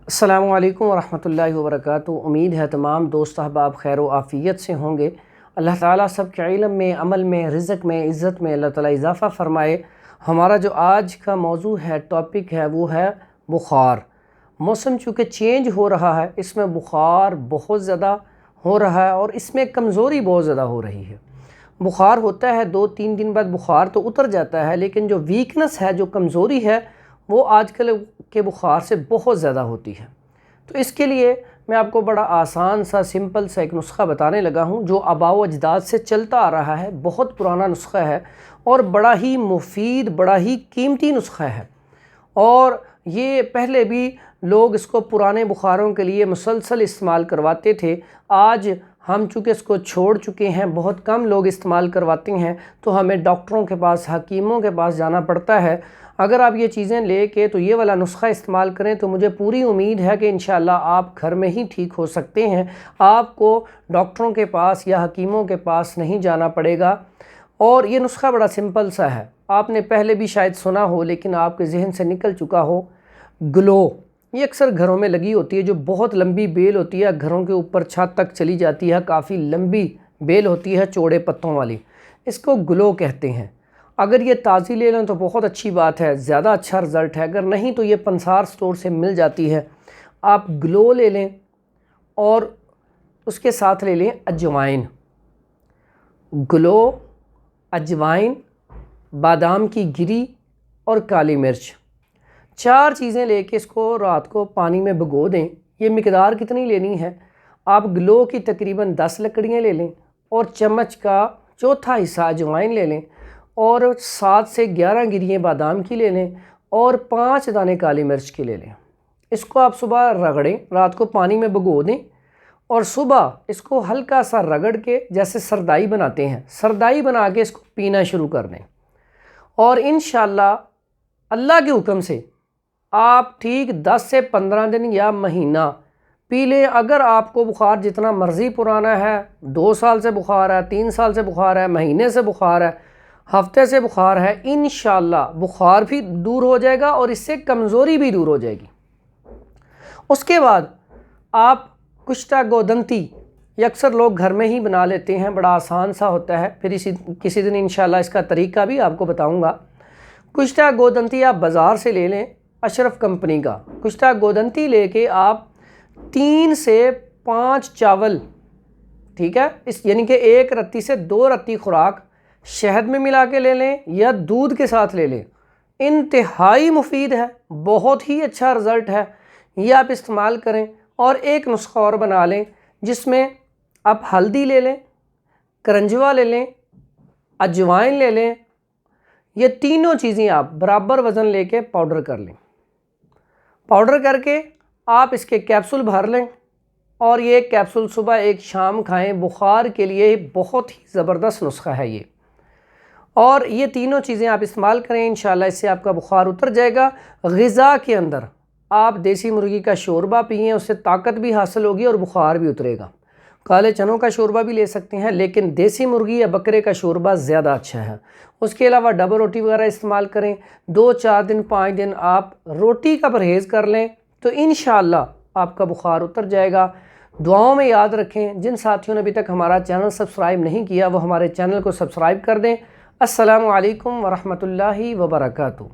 السلام علیکم ورحمۃ اللہ وبرکاتہ۔ امید ہے تمام دوست احباب خیر و عافیت سے ہوں گے۔ اللہ تعالیٰ سب کے علم میں، عمل میں، رزق میں، عزت میں اللہ تعالیٰ اضافہ فرمائے۔ ہمارا جو آج کا موضوع ہے، ٹاپک ہے، وہ ہے بخار۔ موسم چونکہ چینج ہو رہا ہے، اس میں بخار بہت زیادہ ہو رہا ہے اور اس میں کمزوری بہت زیادہ ہو رہی ہے۔ بخار ہوتا ہے 2-3 دن بعد بخار تو اتر جاتا ہے، لیکن جو ویکنس ہے، جو کمزوری ہے، وہ آج کل کے بخار سے بہت زیادہ ہوتی ہے۔ تو اس کے لیے میں آپ کو بڑا آسان سا سمپل سا ایک نسخہ بتانے لگا ہوں، جو آباء و اجداد سے چلتا آ رہا ہے، بہت پرانا نسخہ ہے اور بڑا ہی مفید، بڑا ہی قیمتی نسخہ ہے۔ اور یہ پہلے بھی لوگ اس کو پرانے بخاروں کے لیے مسلسل استعمال کرواتے تھے۔ آج ہم چونکہ اس کو چھوڑ چکے ہیں، بہت کم لوگ استعمال کرواتے ہیں، تو ہمیں ڈاکٹروں کے پاس، حکیموں کے پاس جانا پڑتا ہے۔ اگر آپ یہ چیزیں لے کے تو یہ والا نسخہ استعمال کریں تو مجھے پوری امید ہے کہ انشاءاللہ آپ گھر میں ہی ٹھیک ہو سکتے ہیں۔ آپ کو ڈاکٹروں کے پاس یا حکیموں کے پاس نہیں جانا پڑے گا۔ اور یہ نسخہ بڑا سمپل سا ہے، آپ نے پہلے بھی شاید سنا ہو لیکن آپ کے ذہن سے نکل چکا ہو۔ گلو، یہ اکثر گھروں میں لگی ہوتی ہے، جو بہت لمبی بیل ہوتی ہے، گھروں کے اوپر چھت تک چلی جاتی ہے، کافی لمبی بیل ہوتی ہے چوڑے پتوں والی، اس کو گلو کہتے ہیں۔ اگر یہ تازی لے لیں تو بہت اچھی بات ہے، زیادہ اچھا رزلٹ ہے، اگر نہیں تو یہ پنسار سٹور سے مل جاتی ہے۔ آپ گلو لے لیں اور اس کے ساتھ لے لیں اجوائن۔ گلو، اجوائن، بادام کی گری اور کالی مرچ، 4 چیزیں لے کے اس کو رات کو پانی میں بھگو دیں۔ یہ مقدار کتنی لینی ہے؟ آپ گلو کی تقریباً 10 لکڑیاں لے لیں اور چمچ کا چوتھا حصہ اجوائن لے لیں اور 7 سے 11 گرییں بادام کی لے لیں اور 5 دانے کالی مرچ کی لے لیں۔ اس کو آپ صبح رگڑیں، رات کو پانی میں بھگو دیں اور صبح اس کو ہلکا سا رگڑ کے، جیسے سردائی بناتے ہیں، سردائی بنا کے اس کو پینا شروع کر دیں اور انشاءاللہ اللہ کے حکم سے آپ ٹھیک 10 سے 15 دن یا مہینہ پی لیں۔ اگر آپ کو بخار جتنا مرضی پرانا ہے، 2 سال سے بخار ہے، 3 سال سے بخار ہے، مہینے سے بخار ہے، ہفتے سے بخار ہے، انشاءاللہ بخار بھی دور ہو جائے گا اور اس سے کمزوری بھی دور ہو جائے گی۔ اس کے بعد آپ کشتا گودنتی، یہ اکثر لوگ گھر میں ہی بنا لیتے ہیں، بڑا آسان سا ہوتا ہے، پھر کسی دن انشاءاللہ اس کا طریقہ بھی آپ کو بتاؤں گا۔ کشتا گودنتی آپ بازار سے لے لیں، اشرف کمپنی کا کشتا گودنتی لے کے آپ 3 سے 5 چاول، ٹھیک ہے، یعنی کہ 1 رتی سے 2 رتی خوراک شہد میں ملا کے لے لیں یا دودھ کے ساتھ لے لیں۔ انتہائی مفید ہے، بہت ہی اچھا رزلٹ ہے، یہ آپ استعمال کریں۔ اور ایک نسخہ اور بنا لیں جس میں آپ ہلدی لے لیں، کرنجوا لے لیں، اجوائن لے لیں، یہ تینوں چیزیں آپ برابر وزن لے کے پاؤڈر کر لیں۔ پاؤڈر کر کے آپ اس کے کیپسول بھر لیں اور یہ ایک کیپسول صبح ایک شام کھائیں۔ بخار کے لیے بہت ہی زبردست نسخہ ہے یہ، اور یہ تینوں چیزیں آپ استعمال کریں، انشاءاللہ اس سے آپ کا بخار اتر جائے گا۔ غذا کے اندر آپ دیسی مرغی کا شوربہ پئیں، اس سے طاقت بھی حاصل ہوگی اور بخار بھی اترے گا۔ کالے چنوں کا شوربہ بھی لے سکتے ہیں، لیکن دیسی مرغی یا بکرے کا شوربہ زیادہ اچھا ہے۔ اس کے علاوہ ڈبل روٹی وغیرہ استعمال کریں۔ 2-4 دن 5 دن آپ روٹی کا پرہیز کر لیں تو انشاءاللہ آپ کا بخار اتر جائے گا۔ دعاؤں میں یاد رکھیں۔ جن ساتھیوں نے ابھی تک ہمارا چینل سبسکرائب نہیں کیا وہ ہمارے چینل کو سبسکرائب کر دیں۔ السلام علیکم ورحمۃ اللہ وبرکاتہ۔